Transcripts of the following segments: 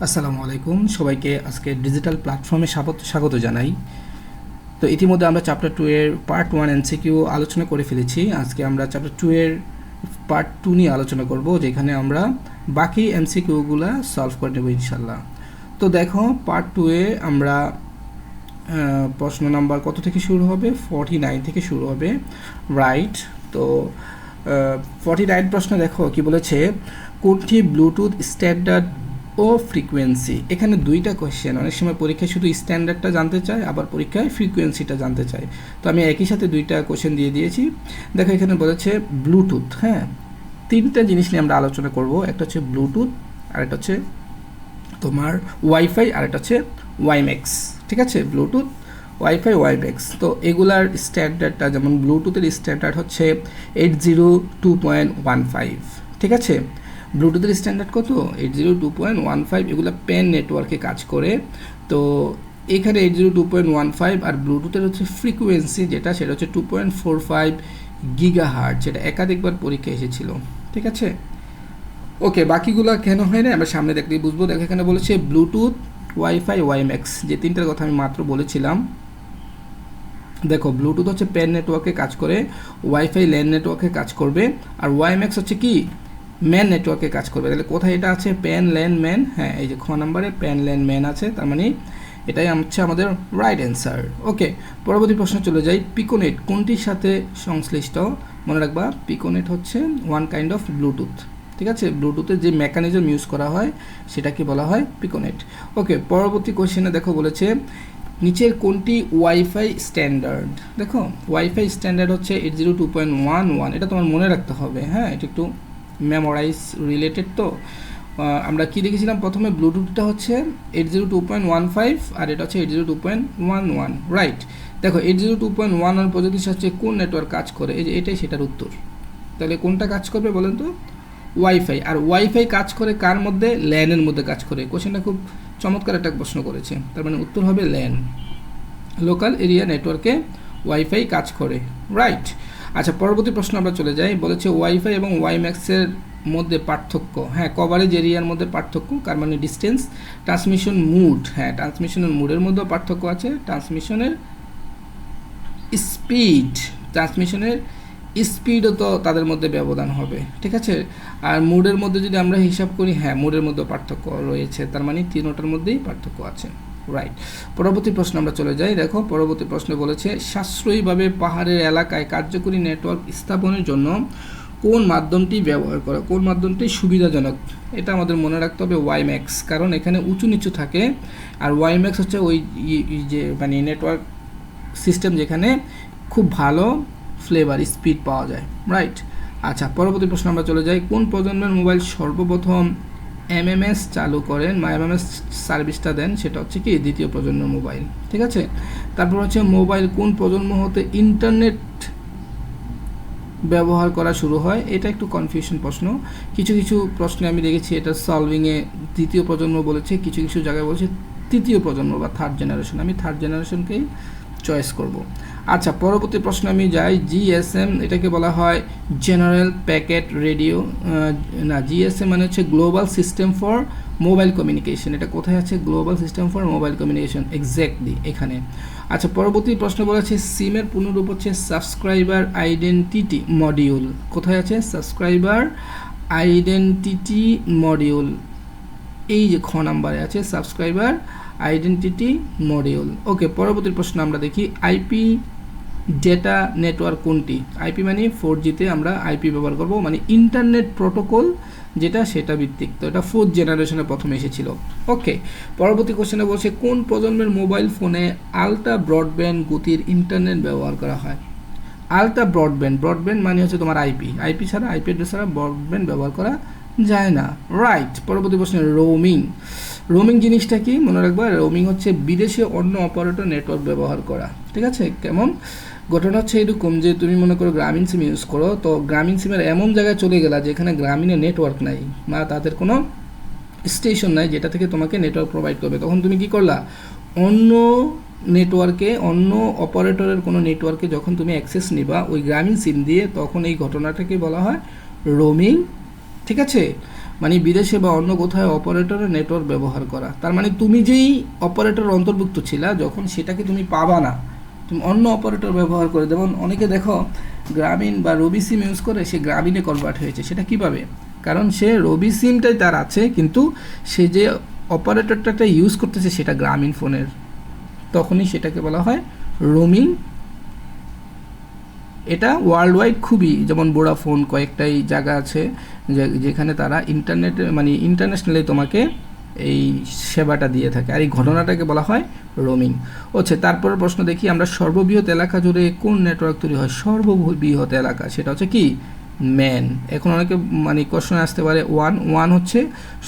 আসসালামু আলাইকুম সবাইকে আজকে ডিজিটাল প্ল্যাটফর্মে স্বাগত জানাই। তো ইতিমধ্যে আমরা চ্যাপ্টার 2 এর পার্ট 1 এমসিকিউ আলোচনা করে ফেলেছি। আজকে আমরা চ্যাপ্টার 2 এর পার্ট 2 নিয়ে আলোচনা করব, যেখানে আমরা বাকি এমসিকিউগুলো সলভ করে নেব ইনশাল্লাহ। তো দেখো, পার্ট 2 এ আমরা প্রশ্ন নাম্বার কত থেকে শুরু হবে? 49 থেকে শুরু হবে, রাইট? তো 49 প্রশ্ন দেখো কি বলেছে, কোনটি ব্লুটুথ স্ট্যান্ডার্ড ও ফ্রিকোয়েন্সি। এখানে দুইটা কোয়েশ্চেন, অনেক সময় পরীক্ষায় শুধু স্ট্যান্ডার্ডটা জানতে চায়, আবার পরীক্ষায় ফ্রিকোয়েন্সিটা জানতে চায়। তো আমি একই সাথে দুইটা কোয়েশ্চেন দিয়ে দিয়েছি। দেখো এখানে বলেছে ব্লুটুথ, হ্যাঁ, তিনটা জিনিস নিয়ে আমরা আলোচনা করব। একটা হচ্ছে ব্লুটুথ, আর একটা হচ্ছে তোমার ওয়াইফাই, আর একটা হচ্ছে ওয়াইম্যাক্স। ঠিক আছে, ব্লুটুথ, ওয়াইফাই, ওয়াইম্যাক্স। তো এগুলার স্ট্যান্ডার্ডটা, যেমন ব্লুটুথের স্ট্যান্ডার্ড হচ্ছে 802.15। ঠিক আছে, ব্লুটুথের স্ট্যান্ডার্ড কত? 802.15। এগুলো পেন নেটওয়ার্কে কাজ করে। তো এখানে 802.15, আর ব্লুটুথের হচ্ছে ফ্রিকোয়েন্সি যেটা, সেটা হচ্ছে 2.45 গিগাহার্ট, যেটা একাধিকবার পরীক্ষা এসেছিল। ঠিক আছে, ওকে, বাকিগুলো কেন হয় না আমরা সামনে দেখলেই বুঝবো। দেখো এখানে বলেছে ব্লুটুথ, ওয়াইফাই, ওয়াইম্যাক্স, যে তিনটার কথা আমি মাত্র বলেছিলাম। দেখো ব্লুটুথ হচ্ছে পেন নেটওয়ার্কে কাজ করে, ওয়াইফাই ল্যান নেটওয়ার্কে কাজ করবে, আর ওয়াইম্যাক্স হচ্ছে কি ম্যান নেটওয়ার্কে কাজ করবে। তাহলে কোথায় এটা আছে? পেন ল্যান ম্যান, হ্যাঁ, এই যে খ নাম্বারে পেন ল্যান ম্যান আছে, তার মানে এটাই হচ্ছে আমাদের রাইট অ্যান্সার। ওকে, পরবর্তী প্রশ্ন চলে যাই। পিকোনেট কোনটির সাথে সংশ্লিষ্ট? মনে রাখবা, পিকোনেট হচ্ছে ওয়ান কাইন্ড অফ ব্লুটুথ। ঠিক আছে, ব্লুটুথের যে মেকানিজম ইউজ করা হয় সেটাকে বলা হয় পিকোনেট। ওকে, পরবর্তী কোশ্চেনে দেখো বলেছে নিচের কোনটি ওয়াইফাই স্ট্যান্ডার্ড। দেখো ওয়াইফাই স্ট্যান্ডার্ড হচ্ছে 802.11। এটা তোমার মনে রাখতে হবে, হ্যাঁ, এটা একটু মেমোরাইজ রিলেটেড। তো আমরা কি দেখেছিলাম প্রথমে? ব্লুটুথটা হচ্ছে 802.15, আর এটা হচ্ছে 802.11, রাইট? দেখো 802.11 প্রযুক্তির সাথে কোন নেটওয়ার্ক কাজ করে? এই যে এটাই সেটার উত্তর। তাহলে কোনটা কাজ করবে বলেন তো? ওয়াইফাই। আর ওয়াইফাই কাজ করে কার মধ্যে? ল্যানের মধ্যে কাজ করে। কোশ্চেনটা খুব চমৎকার একটা প্রশ্ন করেছে, তার মানে উত্তর হবে ল্যান, লোকাল এরিয়া নেটওয়ার্কে ওয়াইফাই কাজ করে, রাইট? আচ্ছা, পরবর্তী প্রশ্ন আমরা চলে যাই। বলেছে ওয়াইফাই এবং ওয়াইম্যাক্সের মধ্যে পার্থক্য। হ্যাঁ, কভারেজ এরিয়ার মধ্যে পার্থক্য, কার মানে ডিস্টেন্স। ট্রান্সমিশন মুড, হ্যাঁ, ট্রান্সমিশনের মুডের মধ্যেও পার্থক্য আছে। ট্রান্সমিশনের স্পিড, ট্রান্সমিশনের স্পিডও তো তাদের মধ্যে ব্যবধান হবে। ঠিক আছে, আর মুডের মধ্যে যদি আমরা হিসাব করি, হ্যাঁ, মুডের মধ্যে পার্থক্য রয়েছে, তার মানে তিনটার মধ্যেই পার্থক্য আছে, রাইট? পরবর্তী প্রশ্ন আমরা চলে যাই। দেখো পরবর্তী প্রশ্ন বলেছে সাশ্রয়ীভাবে পাহাড়ের এলাকায় কার্যকরী নেটওয়ার্ক স্থাপনের জন্য কোন মাধ্যমটি ব্যবহার করা, কোন মাধ্যমটি সুবিধাজনক? এটা আমাদের মনে রাখতে হবে ওয়াইম্যাক্স, কারণ এখানে উঁচু নিচু থাকে। আর ওয়াইম্যাক্স হচ্ছে ওই যে মানে নেটওয়ার্ক সিস্টেম যেখানে খুব ভালো ফ্লেভার স্পিড পাওয়া যায়, রাইট? আচ্ছা, পরবর্তী প্রশ্ন আমরা চলে যাই। কোন প্রজন্মের মোবাইল সর্বপ্রথম এমএমএস চালু করেন বা এমএমএস সার্ভিসটা দেন? সেটা হচ্ছে কি দ্বিতীয় প্রজন্মের মোবাইল। ঠিক আছে, তারপর হচ্ছে মোবাইল কোন প্রজন্ম হতে ইন্টারনেট ব্যবহার করা শুরু হয়? এটা একটু কনফিউশন প্রশ্ন। কিছু কিছু প্রশ্নে আমি দেখেছি এটা সলভিংয়ে দ্বিতীয় প্রজন্ম বলেছে, কিছু কিছু জায়গায় বলেছে তৃতীয় প্রজন্ম বা থার্ড জেনারেশন। আমি থার্ড জেনারেশনকেই চয়েস করব। আচ্ছা, পরবর্তী প্রশ্ন আমি যাই। জিএসএম এটাকে বলা হয় জেনারেল প্যাকেট রেডিও, না, জিএসএম মানে হচ্ছে global system for mobile communication. এটা কোথায় আছে? Global system for mobile communication, exactly এখানে। আচ্ছা, পরবর্তী প্রশ্ন বলা আছে সিমের পূর্ণরূপ হচ্ছে সাবস্ক্রাইবার আইডেন্টিটি মডিউল। কোথায় আছে? সাবস্ক্রাইবার আইডেন্টিটি মডিউল, এই যে খ নাম্বারে আছে সাবস্ক্রাইবার আইডেন্টিটি মডিউল। ওকে, পরবর্তী প্রশ্ন আমরা দেখি। আইপি ডেটা নেটওয়ার্ক কোনটি? আইপি মানে 4Gতে আমরা আইপি ব্যবহার করব, মানে ইন্টারনেট প্রোটোকল যেটা, সেটা ভিত্তিক। তো এটা 4th জেনারেশনে প্রথমে এসেছিল। ওকে, পরবর্তী কোশ্চেনে বলছে কোন প্রজন্মের মোবাইল ফোনে আলট্রা ব্রডব্যান্ড গতির ইন্টারনেট ব্যবহার করা হয়? আলট্রা ব্রডব্যান্ড, ব্রডব্যান্ড মানে হচ্ছে তোমার আইপি, আইপি ছাড়া, আইপি অ্যাড্রেস ছাড়া ব্রডব্যান্ড ব্যবহার করা যায় না, রাইট? পরবর্তী প্রশ্ন রোমিং। রোমিং জিনিসটা কি? মনে রাখবা, রোমিং হচ্ছে বিদেশে অন্য অপারেটর নেটওয়ার্ক ব্যবহার করা। ঠিক আছে, কেমন? ঘটনা হচ্ছে এরকম যে তুমি মনে করো গ্রামীণ সিম ইউজ করো, তো গ্রামীণ সিমের এমন জায়গায় চলে গেলা যেখানে গ্রামীণের নেটওয়ার্ক নাই বা তাদের কোনো স্টেশন নাই যেটা থেকে তোমাকে নেটওয়ার্ক প্রোভাইড করবে, তখন তুমি কি করলা? অন্য নেটওয়ার্কে, অন্য অপারেটরের কোনো নেটওয়ার্কে যখন তুমি অ্যাক্সেস নিবা ওই গ্রামীণ সিম দিয়ে, তখন এই ঘটনাটাকে বলা হয় রোমিং। ঠিক আছে, মানে বিদেশে বা অন্য কোথাও অপারেটরের নেটওয়ার্ক ব্যবহার করা। তার মানে তুমি যেই অপারেটর অন্তর্ভুক্ত ছিলা, যখন সেটাকে তুমি পাবা না, তুমি অন্য অপারেটর ব্যবহার করে, যেমন অনেকে দেখো গ্রামীণ বা রবি সিম ইউজ করে, সে গ্রামীণে কনভার্ট হয়েছে। সেটা কীভাবে? কারণ সে রবি সিমটাই তার আছে, কিন্তু সে যে অপারেটরটা ইউজ করতেছে সেটা গ্রামীণ ফোনের, তখনই সেটাকে বলা হয় রোমিং। এটা ওয়ার্ল্ড ওয়াইড খুবই, যেমন ভোডাফোন কয়েকটাই জায়গা আছে যেখানে তারা ইন্টারনেটে মানে ইন্টারন্যাশনালি তোমাকে এই সেবাটা দিয়ে থাকে, আর এই ঘটনাটাকে বলা হয় রোমিং। হচ্ছে তারপরের প্রশ্ন দেখি আমরা, সর্ববৃহৎ এলাকা জুড়ে কোন নেটওয়ার্ক তৈরি হয়? সর্ববৃহৎ এলাকা, সেটা হচ্ছে কি? ম্যান। এখন অনেকে মানে কোশ্চেন আসতে পারে, ওয়ান হচ্ছে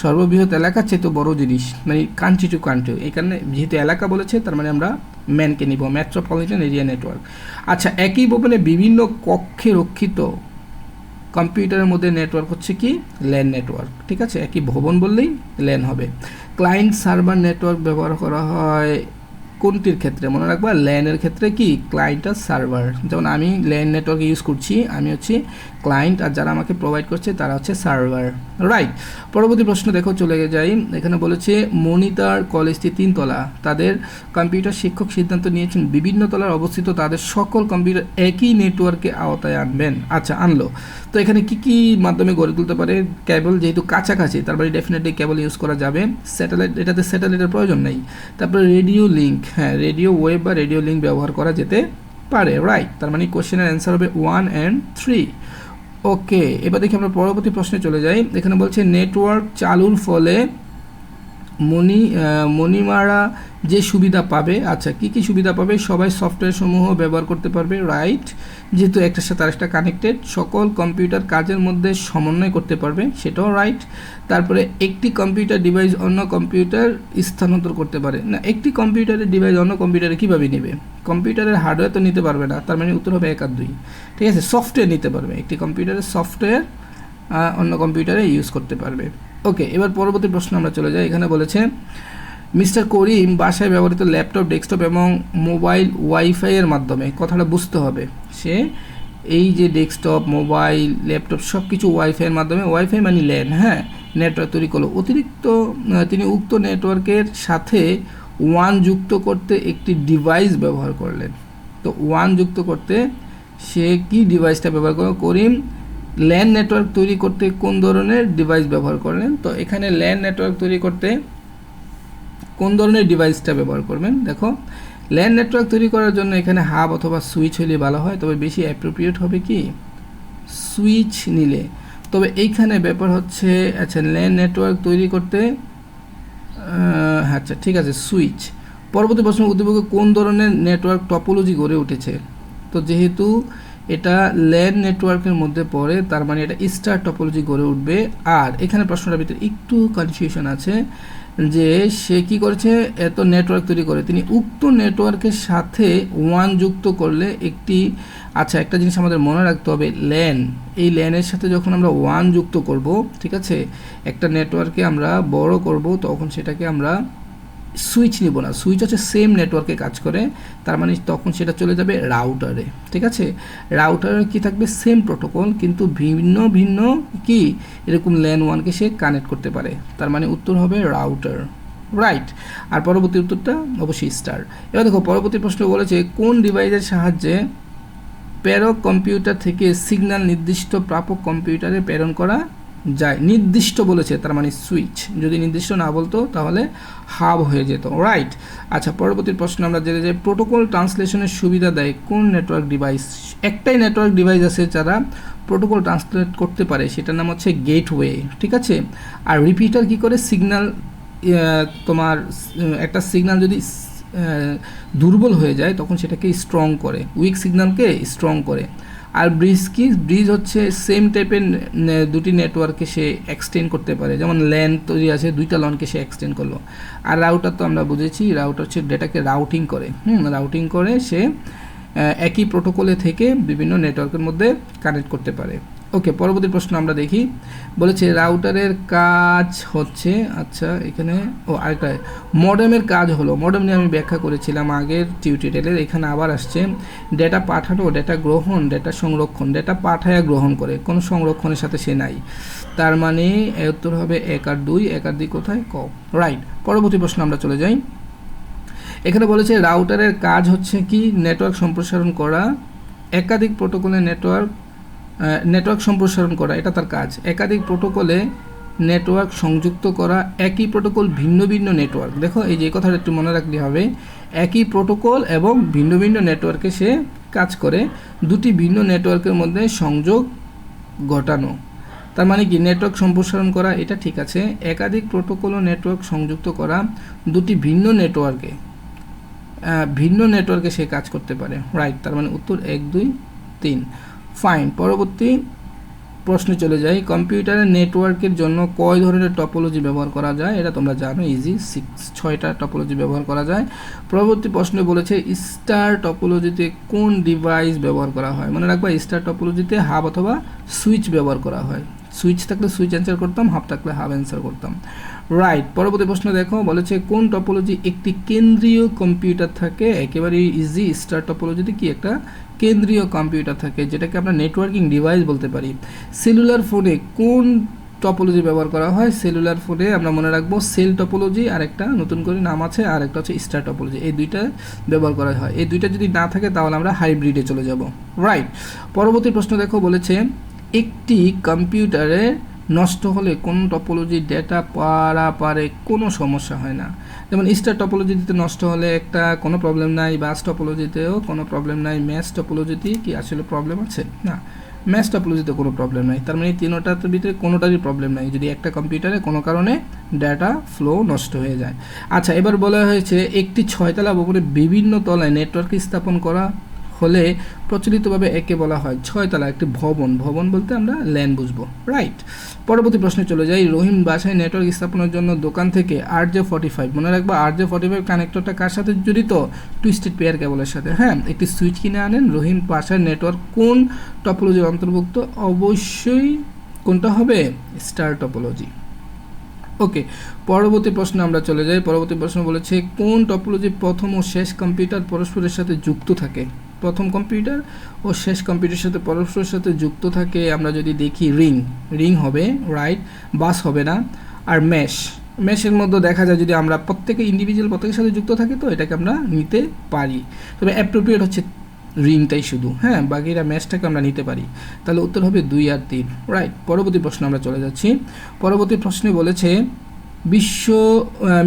সর্ববৃহৎ এলাকার চেয়ে তো বড় জিনিস, মানে কান্ট্রি টু কান্ট্রি। এখানে যেহেতু এলাকা বলেছে, তার মানে আমরা ম্যানকে নিব, মেট্রোপলিটন এরিয়া নেটওয়ার্ক। আচ্ছা, একই ভবনে বিভিন্ন কক্ষে রক্ষিত কম্পিউটারের মধ্যে নেটওয়ার্ক হচ্ছে কি? LAN network. ঠিক আছে, একই ভবন বললেই ল্যান হবে। ক্লায়েন্ট সার্ভার নেটওয়ার্ক ব্যবহার করা হয় কোনটির ক্ষেত্রে? মনে রাখবা, ল্যানের ক্ষেত্রে কি? ক্লায়েন্ট আর সার্ভার। যেমন আমি ল্যান নেটওয়ার্ক ইউজ করছি, আমি হচ্ছে ক্লায়েন্ট, আর যারা আমাকে প্রোভাইড করছে তারা হচ্ছে সার্ভার। রাইট। পরবর্তী প্রশ্ন দেখো, চলে যাই। এখানে বলেছে মনিতার কলেজটি 3 তলা, তাদের কম্পিউটার শিক্ষক সিদ্ধান্ত নিয়েছেন বিভিন্ন তলার অবস্থিত তাদের সকল কম্পিউটার একই নেটওয়ার্কে আওতায় আনবেন। আচ্ছা, আনলো। তো এখানে কি কি মাধ্যমে গড়ে তুলতে পারে? কেবল, যেহেতু কাছাকাছি তার মানে ডেফিনেটলি কেবল ইউজ করা যাবে। স্যাটেলাইট, এটাতে স্যাটেলাইটের প্রয়োজন নেই। তারপরে রেডিও লিঙ্ক, হ্যাঁ রেডিও ওয়েভ বা রেডিও লিঙ্ক ব্যবহার করা যেতে পারে। রাইট। তার মানে কোশ্চেনের অ্যান্সার হবে 1 and 3। ওকে, এবার দেখি আমরা পরবর্তী প্রশ্নে চলে যাই। এখানে বলছে নেটওয়ার্ক চালুর ফলে মণিমারা যে সুবিধা পাবে। আচ্ছা, কি কি সুবিধা পাবে? সবাই সফটওয়্যার সমূহ ব্যবহার করতে পারবে। রাইট। যেহেতু একটার সাথে আরেকটা কানেক্টেড, সকল কম্পিউটার কাজের মধ্যে সমন্বয় করতে পারবে, সেটাও রাইট। তারপরে একটি কম্পিউটার ডিভাইস অন্য কম্পিউটার স্থানান্তর করতে পারে। না, একটি কম্পিউটারের ডিভাইস অন্য কম্পিউটারে কীভাবে নেবে? কম্পিউটারের হার্ডওয়্যার তো নিতে পারবে না, তার মানে উত্তর হবে 1 আর 2। ঠিক আছে, সফটওয়্যার নিতে পারবে, একটি কম্পিউটারের সফটওয়্যার অন্য কম্পিউটারে ইউজ করতে পারবে। ওকে, এবার পরবর্তী প্রশ্ন আমরা চলে যাই। এখানে বলেছে মিস্টার করিম বাসায় ব্যবহৃত ল্যাপটপ, ডেস্কটপ এবং মোবাইল ওয়াইফাইয়ের মাধ্যমে, কথাটা বুঝতে হবে, সে এই যে ডেস্কটপ, মোবাইল, ল্যাপটপ সব কিছু ওয়াইফাইয়ের মাধ্যমে, ওয়াইফাই মানে ল্যান, হ্যাঁ, নেটওয়ার্ক তৈরি করলো। অতিরিক্ত তিনি উক্ত নেটওয়ার্কের সাথে ওয়ান যুক্ত করতে একটি ডিভাইস ব্যবহার করলেন। তো ওয়ান যুক্ত করতে সে কি ডিভাইসটা ব্যবহার করলো? করিম ল্যান নেটওয়ার্ক তৈরি করতে কোন ধরনের ডিভাইস ব্যবহার করলেন? তো এখানে ল্যান নেটওয়ার্ক তৈরি করতে কোন ধরনের ডিভাইসটা ব্যবহার করবেন? দেখো, ল্যান নেটওয়ার্ক তৈরি করার জন্য এখানে হাব অথবা সুইচ হলে ভালো হয়, তবে বেশি অ্যাপ্রোপ্রিয়েট হবে কি সুইচ নিলে। তবে এইখানে ব্যাপার হচ্ছে, আচ্ছা ল্যান নেটওয়ার্ক তৈরি করতে, আচ্ছা ঠিক আছে সুইচ। পরবর্তী প্রশ্ন, উদ্দীপকে কোন ধরনের নেটওয়ার্ক টপোলজি গড়ে উঠেছে? তো যেহেতু এটা ল্যান নেটওয়ার্কের মধ্যে পড়ে, তার মানে এটা স্টার টপোলজি গড়ে উঠবে। আর এখানে প্রশ্নটার ভিতরে একটু কনফিউশন আছে, যে সে কি করেছে, এত নেটওয়ার্ক তৈরি করে তিনি উক্ত নেটওয়ার্কের সাথে ওয়ান যুক্ত করলে একটি, আচ্ছা একটা জিনিস আমাদের মনে রাখতে হবে, ল্যান, এই ল্যানের সাথে যখন আমরা ওয়ান যুক্ত করব, ঠিক আছে, একটা নেটওয়ার্কে আমরা বড় করব, তখন সেটাকে আমরা সুইচ নিব না, সুইচ হচ্ছে সেম নেটওয়ার্কে কাজ করে, তার মানে তখন সেটা চলে যাবে রাউটারে। ঠিক আছে, রাউটারে কি থাকবে? সেম প্রোটোকল, কিন্তু ভিন্ন ভিন্ন কি এরকম ল্যান ওয়ানকে সে কানেক্ট করতে পারে, তার মানে উত্তর হবে রাউটার। রাইট। আর পরবর্তী উত্তরটা অবশ্যই স্টার। এবার দেখো পরবর্তী প্রশ্ন বলেছে কোন ডিভাইসের সাহায্যে প্রেরক কম্পিউটার থেকে সিগন্যাল নির্দিষ্ট প্রাপক কম্পিউটারে প্রেরণ করা যায়। নির্দিষ্ট বলেছে, তার মানে সুইচ, যদি নির্দিষ্ট না বলতো তাহলে হাব হয়ে যেত। রাইট। আচ্ছা, পরবর্তী প্রশ্ন আমরা জেনে যাই, প্রোটোকল ট্রান্সলেশনের সুবিধা দেয় কোন নেটওয়ার্ক ডিভাইস? একটাই নেটওয়ার্ক ডিভাইস আছে যারা প্রোটোকল ট্রান্সলেট করতে পারে, সেটার নাম হচ্ছে গেটওয়ে। ঠিক আছে, আর রিপিটার কি করে? সিগন্যাল, তোমার একটা সিগন্যাল যদি দুর্বল হয়ে যায় তখন সেটাকে স্ট্রং করে, উইক সিগন্যালকে স্ট্রং করে। আর ব্রিজ কি? ব্রিজ হচ্ছে সেম টাইপের দুটি নেটওয়ার্কে সে এক্সটেন্ড করতে পারে, যেমন ল্যান তৈরি আছে, দুইটা লনকে সে এক্সটেন্ড করলো। আর রাউটার তো আমরা বুঝেছি, রাউটার হচ্ছে ডেটাকে রাউটিং করে, রাউটিং করে সে একই প্রোটোকলে থেকে বিভিন্ন নেটওয়ার্কের মধ্যে কানেক্ট করতে পারে। ওকে, পরবর্তী প্রশ্ন আমরা দেখি। বলেছে রাউটারের কাজ হচ্ছে, আচ্ছা এখানে আরেকটা মডেমের কাজ হলো। মডেম নিয়ে আমি ব্যাখ্যা করেছিলাম আগের টিউটোরিয়ালে, এখানে আবার আসছে ডেটা পাঠানো, ডেটা গ্রহণ, ডেটা সংরক্ষণ। ডেটা পাঠায়া গ্রহণ করে, কোনো সংরক্ষণের সাথে সে নাই, তার মানে উত্তর হবে 1 আর 2। 1 আর 2 কোথায়? ক, রাইট। পরবর্তী প্রশ্ন আমরা চলে যাই। এখানে বলেছে রাউটারের কাজ হচ্ছে কি? নেটওয়ার্ক সম্প্রসারণ করা, একাধিক প্রোটোকলে নেটওয়ার্ক সম্প্রসারণ করা, এটা তার কাজ। একাধিক প্রোটোকলে নেটওয়ার্ক সংযুক্ত করা, একই প্রোটোকল ভিন্ন ভিন্ন নেটওয়ার্ক। দেখো এই যে কথাটা একটু মনে রাখতে হবে, একই প্রোটোকল এবং ভিন্ন ভিন্ন নেটওয়ার্কে সে কাজ করে, দুটি ভিন্ন নেটওয়ার্কের মধ্যে সংযোগ ঘটানো। তার মানে কি? নেটওয়ার্ক সম্প্রসারণ করা, এটা ঠিক আছে। একাধিক প্রোটোকল ও নেটওয়ার্ক সংযুক্ত করা, দুটি ভিন্ন নেটওয়ার্কে সে কাজ করতে পারে, রাইট। তার মানে উত্তর 1 2 3। ফাইন। পরবর্তী প্রশ্নে চলে যাই। কম্পিউটারের নেটওয়ার্কের জন্য কয় ধরনের টপোলজি ব্যবহার করা যায়? এটা তোমরা জানো, ইজি। 6টা টপোলজি ব্যবহার করা যায়। পরবর্তী প্রশ্নে বলেছে স্টার টপোলজিতে কোন ডিভাইস ব্যবহার করা হয়? মনে রাখবা, স্টার টপোলজিতে হাব অথবা সুইচ ব্যবহার করা হয়। সুইচ থাকলে সুইচ অ্যান্সার করতাম, হাব থাকলে হাব অ্যান্সার করতাম, রাইট। পরবর্তী প্রশ্ন দেখো, বলেছে কোন টপোলজি একটি কেন্দ্রীয় কম্পিউটার থাকে? একেবারেই ইজি। স্টার টপোলজিতে কি একটা কেন্দ্রীয় কম্পিউটার থাকে, যেটাকে আমরা নেটওয়ার্কিং ডিভাইস বলতে পারি। সেলুলার ফোনে কোন টপোলজি ব্যবহার করা হয়? সেলুলার ফোনে আমরা মনে রাখবো সেল টপোলজি, আর একটা নতুন করে নাম আছে, আর একটা হচ্ছে স্টার টপোলজি। এই দুইটা ব্যবহার করা হয়। এই দুইটা যদি না থাকে তাহলে আমরা হাইব্রিডে চলে যাব, রাইট। পরবর্তী প্রশ্ন দেখো, বলেছে একটি কম্পিউটারে নষ্ট হলে কোন টপোলজির ডেটা পারাপারে কোনো সমস্যা হয় না? যেমন স্টার টপোলজিতে নষ্ট হলে একটা কোনো প্রবলেম নাই, বাস টপোলজিতেও কোনো প্রবলেম নাই, ম্যাচ টপোলজিতে কি আসলে প্রবলেম আছে? না, ম্যাচ টপোলজিতে কোনো প্রবলেম নাই। তার মানে তিনটার ভিতরে কোনোটারই প্রবলেম নাই যদি একটা কম্পিউটারে কোনো কারণে ডাটা ফ্লো নষ্ট হয়ে যায়। আচ্ছা, এবার বলা হয়েছে একটি 6তলা ভবনে বিভিন্ন তলায় নেটওয়ার্ক স্থাপন করা হলে প্রচলিতভাবে একে বলা হয় 6তলা একটি ভবন। ভবন বলতে আমরা ল্যান বুঝবো, রাইট। পরবর্তী প্রশ্নে চলে যাই। রহিম বাসায় নেটওয়ার্ক স্থাপনের জন্য দোকান থেকে RJ45, মনে রাখবা RJ45 কানেক্টরটা কার সাথে জড়িত? টুইস্টেড পেয়ার কেবলের সাথে। হ্যাঁ, একটি সুইচ কিনে আনেন। রহিম বাসায় নেটওয়ার্ক কোন টপোলজির অন্তর্ভুক্ত? অবশ্যই কোনটা হবে? Star topology. ওকে, পরবর্তী প্রশ্নে আমরা চলে যাই। পরবর্তী প্রশ্ন বলেছে কোন টপোলজি প্রথম ও শেষ কম্পিউটার পরস্পরের সাথে যুক্ত থাকে? প্রথম কম্পিউটার ও শেষ কম্পিউটারের সাথে পরস্পরের সাথে যুক্ত থাকে আমরা যদি দেখি রিং হবে, রাইট। বাস হবে না। আর মেশের মধ্যে দেখা যায় যদি আমরা প্রত্যেকের সাথে যুক্ত থাকে, তো এটাকে আমরা নিতে পারি। তবে অ্যাপ্রোপ্রিয়েট হচ্ছে রিংটাই শুধু, হ্যাঁ, বাকিরা ম্যাচটাকে আমরা নিতে পারি। তাহলে উত্তর হবে 2 আর 3, রাইট। পরবর্তী প্রশ্ন আমরা চলে যাচ্ছি। পরবর্তী প্রশ্নে বলেছে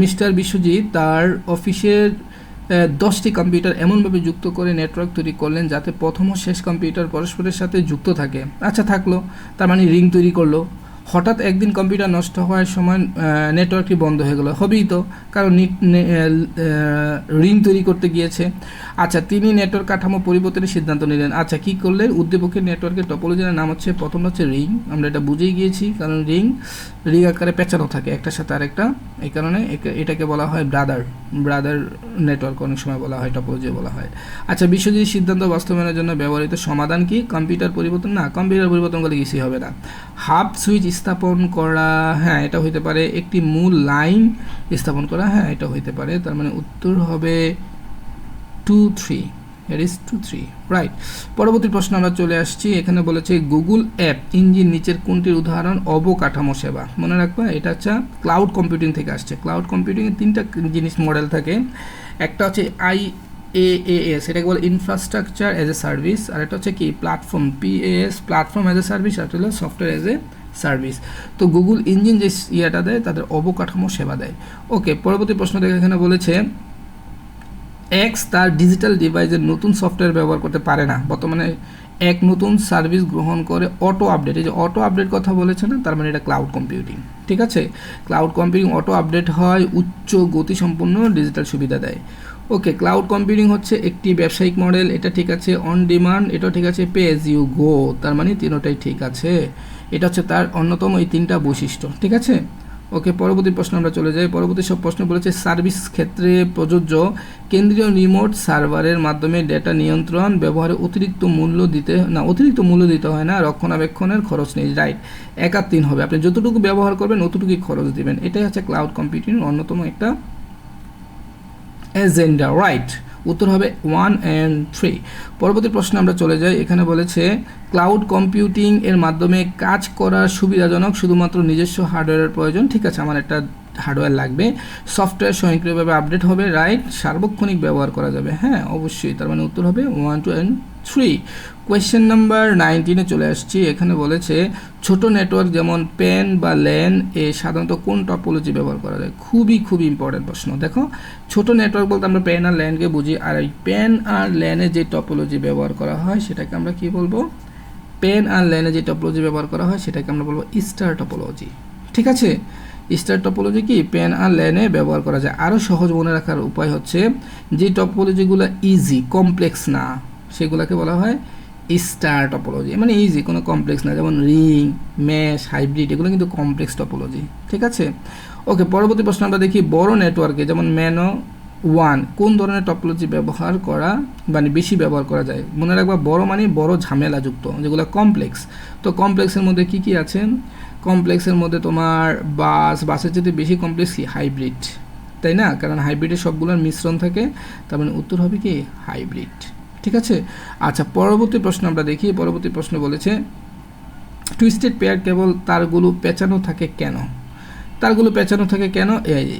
মিস্টার বিশ্বজিৎ তার অফিসের 10টি কম্পিউটার এমনভাবে যুক্ত করে নেটওয়ার্ক তৈরি করলেন যাতে প্রথম ও শেষ কম্পিউটার পরস্পরের সাথে যুক্ত থাকে। আচ্ছা, থাকলো, তার মানে রিং তৈরি করলো। হঠাৎ একদিন কম্পিউটার নষ্ট হওয়ার সময় নেটওয়ার্কটি বন্ধ হয়ে গেল, হবেই তো, কারণ রিং তৈরি করতে গিয়েছে। আচ্ছা, তিনি নেটওয়ার্ক কাঠামো পরিবর্তনের সিদ্ধান্ত নিলেন। আচ্ছা, কী করলেন? উদ্দীপকের নেটওয়ার্কের টপোলজির নাম হচ্ছে, প্রথমটা হচ্ছে রিং, আমরা এটা বুঝেই গিয়েছি, কারণ রিং আকারে পেঁচানো থাকে একটার সাথে আরেকটা, এই কারণে এটাকে বলা হয় ব্রাদার নেটওয়ার্ক, অনেক সময় বলা হয়, টপোলজি বলা হয়। আচ্ছা, বিশ্বজিৎ সিদ্ধান্ত বাস্তবায়নের জন্য ব্যবহৃত সমাধান কি? কম্পিউটার পরিবর্তন? না, কম্পিউটার পরিবর্তন করলে কিছুই হবে না। হাব সুইচ স্থাপন করা, হ্যাঁ, এটা হইতে পারে। একটি মূল লাইন স্থাপন করা, হ্যাঁ, এটা হইতে পারে। তার মানে উত্তর হবে 2 3, it is 2 3, রাইট। পরবর্তী প্রশ্ন আমরা চলে আসছি। এখানে বলেছে গুগল অ্যাপ ইঞ্জিন নিচের কোনটির উদাহরণ? অবকাঠামো সেবা। মনে রাখবা, এটা হচ্ছে ক্লাউড কম্পিউটিং থেকে আসছে। ক্লাউড কম্পিউটিংয়ে 3টা জিনিস মডেল থাকে। একটা হচ্ছে IaaS, এটাকে বলে ইনফ্রাস্ট্রাকচার অ্যাজ এ সার্ভিস, আর একটা হচ্ছে কি platform, PaaS, platform as a service, আর হলো সফটওয়্যার অ্যাজ এ সার্ভিস। তো গুগল ইঞ্জিন যে ইয়েটা দেয় তাদের অবকাঠামো সেবা দেয়। ওকে, পরবর্তী প্রশ্ন দেখে এখানে বলেছে X তার ডিজিটাল ডিভাইসের নতুন সফটওয়্যার ব্যবহার করতে পারে না। বর্তমানে এক নতুন সার্ভিস গ্রহণ করে অটো আপডেট, এই যে অটো আপডেট কথা বলেছে না, তার মানে এটা ক্লাউড কম্পিউটিং, ঠিক আছে। ক্লাউড কম্পিউটিং অটো আপডেট হয়, উচ্চ গতিসম্পন্ন ডিজিটাল সুবিধা দেয়। ওকে, ক্লাউড কম্পিউটিং হচ্ছে একটি ব্যবসায়িক মডেল, এটা ঠিক আছে। অন ডিমান্ড, এটাও ঠিক আছে। পে এজ ইউ গো, তার মানে তিনটাই ঠিক আছে। এটা হচ্ছে তার অন্যতম এই 3টা বৈশিষ্ট্য, ঠিক আছে। ওকে, পরবর্তী প্রশ্ন আমরা চলে যাই। পরবর্তী সব প্রশ্ন বলেছে সার্ভিস ক্ষেত্রে প্রযোজ্য কেন্দ্রীয় রিমোট সার্ভারের মাধ্যমে ডেটা নিয়ন্ত্রণ ব্যবহারে অতিরিক্ত মূল্য দিতে হয় না, রক্ষণাবেক্ষণের খরচ নেই। রাইট, 1 আর 3 হবে। আপনি যতটুকু ব্যবহার করবেন অতটুকুই খরচ দিবেন। এটাই হচ্ছে ক্লাউড কম্পিউটিংয়ের অন্যতম একটা এজেন্ডা। রাইট, উত্তর হবে 1 and 3। পরবর্তী প্রশ্নে আমরা চলে যাই। এখানে বলেছে ক্লাউড কম্পিউটিং এর মাধ্যমে কাজ করার সুবিধাজনক, শুধুমাত্র নিজস্ব হার্ডওয়্যারের প্রয়োজন। ঠিক আছে, আমার একটা হার্ডওয়্যার লাগবে, সফটওয়্যার স্বয়ংক্রিয়ভাবে আপডেট হবে। রাইট, সার্বক্ষণিক ব্যবহার করা যাবে। হ্যাঁ, অবশ্যই, তার মানে উত্তর হবে 1, 2 and 3। কোয়েশ্চেন নাম্বার 19-এ চলে আসছি। এখানে বলেছে ছোট নেটওয়ার্ক যেমন প্যান বা ল্যান এ সাধারণত কোন টপোলজি ব্যবহার করা যায়? খুবই ইম্পর্টেন্ট প্রশ্ন। দেখো, ছোট নেটওয়ার্ক বলতে আমরা প্যান আর ল্যানকে বুঝি, আর এই প্যান আর ল্যানে যে টপোলজি ব্যবহার করা হয় সেটাকে আমরা কি বলবো? প্যান আর ল্যানে যে টপোলজি ব্যবহার করা হয় সেটাকে আমরা বলবো স্টার টপোলজি। ঠিক আছে, স্টার টপোলজি কি প্যান আর ল্যানে ব্যবহার করা যায়। আরও সহজ মনে রাখার উপায় হচ্ছে যে টপোলজিগুলো ইজি, কমপ্লেক্স না, সেগুলোকে বলা হয় স্টার টপোলজি। মানে ইজি, কোনো কমপ্লেক্স না, যেমন রিং, ম্যাশ, হাইব্রিড, এগুলো কিন্তু কমপ্লেক্স টপোলজি। ঠিক আছে, ওকে, পরবর্তী প্রশ্ন আমরা দেখি। বড় নেটওয়ার্কে যেমন ম্যানো 1 কোন ধরনের টপোলজি ব্যবহার করা মানে বেশি ব্যবহার করা যায়? মনে রাখবা, বড় মানে বড় ঝামেলাযুক্ত, যেগুলো কমপ্লেক্স। তো কমপ্লেক্সের মধ্যে কি আছে? কমপ্লেক্সের মধ্যে তোমার বাসের চেয়ে বেশি কমপ্লেক্স কি? হাইব্রিড, তাই না? কারণ হাইব্রিডের সবগুলোর মিশ্রণ থাকে, তার মানে উত্তর হবে কি? হাইব্রিড। ঠিক আছে, আচ্ছা, পরবর্তী প্রশ্ন আমরা দেখি। পরবর্তী প্রশ্ন বলেছে টুইস্টেড পেয়ার কেবল তারগুলো পেঁচানো থাকে কেন? তারগুলো পেঁচানো থাকে কেন?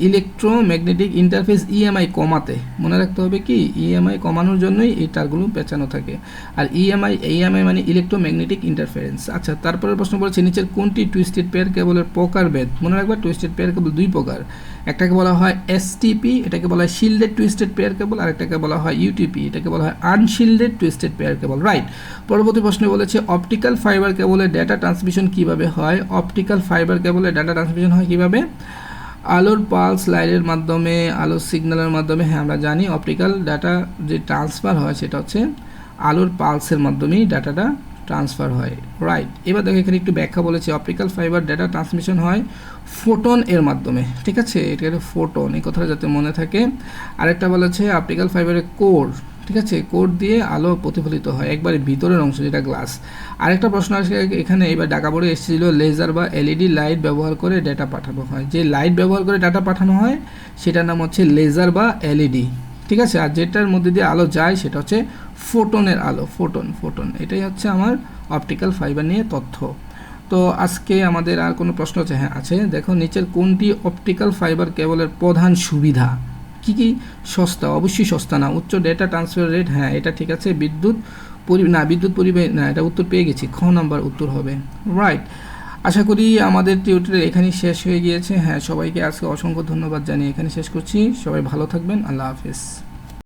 ইলেকট্রোম্যাগনেটিক ইন্টারফেস ইএমআই কমাতে। মনে রাখতে হবে কি? ইএমআই কমানোর জন্যই এই তারগুলো পেঁচানো থাকে। আর ইএমআই মানে ইলেকট্রোম্যাগনেটিক ইন্টারফারেন্স। আচ্ছা, তারপরের প্রশ্ন বলেছে নিচের কোনটি টুইস্টেড পেয়ার কেবলের প্রকারভেদ? মনে রাখবা, টুইস্টেড পেয়ার কেবল 2 প্রকার। একটাকে বলা হয় এসটিপি, এটাকে বলা হয় শিল্ডেড টুইস্টেড পেয়ার কেবল, আর একটাকে বলা হয় ইউটিপি, এটাকে বলা হয় আনশিল্ডেড টুইস্টেড পেয়ার কেবল। রাইট, পরবর্তী প্রশ্নে বলেছে অপটিক্যাল ফাইবার কেবলের ডেটা ট্রান্সমিশন কিভাবে হয়? অপটিক্যাল ফাইবার কেবলের ডেটা ট্রান্সমিশন হয় কিভাবে? আলোর পালস লাইনের মাধ্যমে, আলোর সিগন্যালের মাধ্যমে। হ্যাঁ, আমরা জানি অপটিক্যাল ডাটা যে ট্রান্সফার হয় সেটা হচ্ছে আলোর পালসের মাধ্যমেই ডাটাটা ট্রান্সফার হয়। রাইট, এবার দেখো এখানে একটু ব্যাখ্যা বলেছে। অপটিক্যাল ফাইবার ডেটা ট্রান্সমিশন হয় ফোটন এর মাধ্যমে। ঠিক আছে, এটা ফোটন, এই কথাটা যাতে মনে থাকে। আরেকটা বলেছে অপটিক্যাল ফাইবারের কোর। ঠিক আছে, কোর দিয়ে আলো প্রতিফলিত হয় একবারে ভিতরের অংশ, যেটা গ্লাস। আরেকটা প্রশ্ন আসে এখানে, এবার ঢাকা বোর্ডে এসেছিল লেজার বা এলইডি লাইট ব্যবহার করে ডেটা পাঠানো হয়। যে লাইট ব্যবহার করে ডাটা পাঠানো হয় সেটার নাম হচ্ছে লেজার বা এলইডি। ঠিক আছে, আর যেটার মধ্যে দিয়ে আলো যায় সেটা হচ্ছে ফোটনের আলো। ফোটন, এটাই হচ্ছে আমার অপটিক্যাল ফাইবার নিয়ে তথ্য। তো আজকে আমাদের আর কোনো প্রশ্ন আছে? হ্যাঁ আছে, দেখো নিচের কোনটি অপটিক্যাল ফাইবার কেবলের প্রধান সুবিধা? কি? সস্তা, অবশ্যই সস্তা না। উচ্চ ডেটা ট্রান্সফার রেট, হ্যাঁ এটা ঠিক আছে। বিদ্যুৎ পরিবহন, না, এটা উত্তর পেয়ে গেছি, খ নাম্বার উত্তর হবে। রাইট, আশা করি আমাদের টিউটোরিয়াল এখানেই শেষ হয়ে গিয়েছে। হ্যাঁ, সবাইকে আজকে অসংখ্য ধন্যবাদ জানিয়ে এখানে শেষ করছি। সবাই ভালো থাকবেন, আল্লাহ হাফেজ।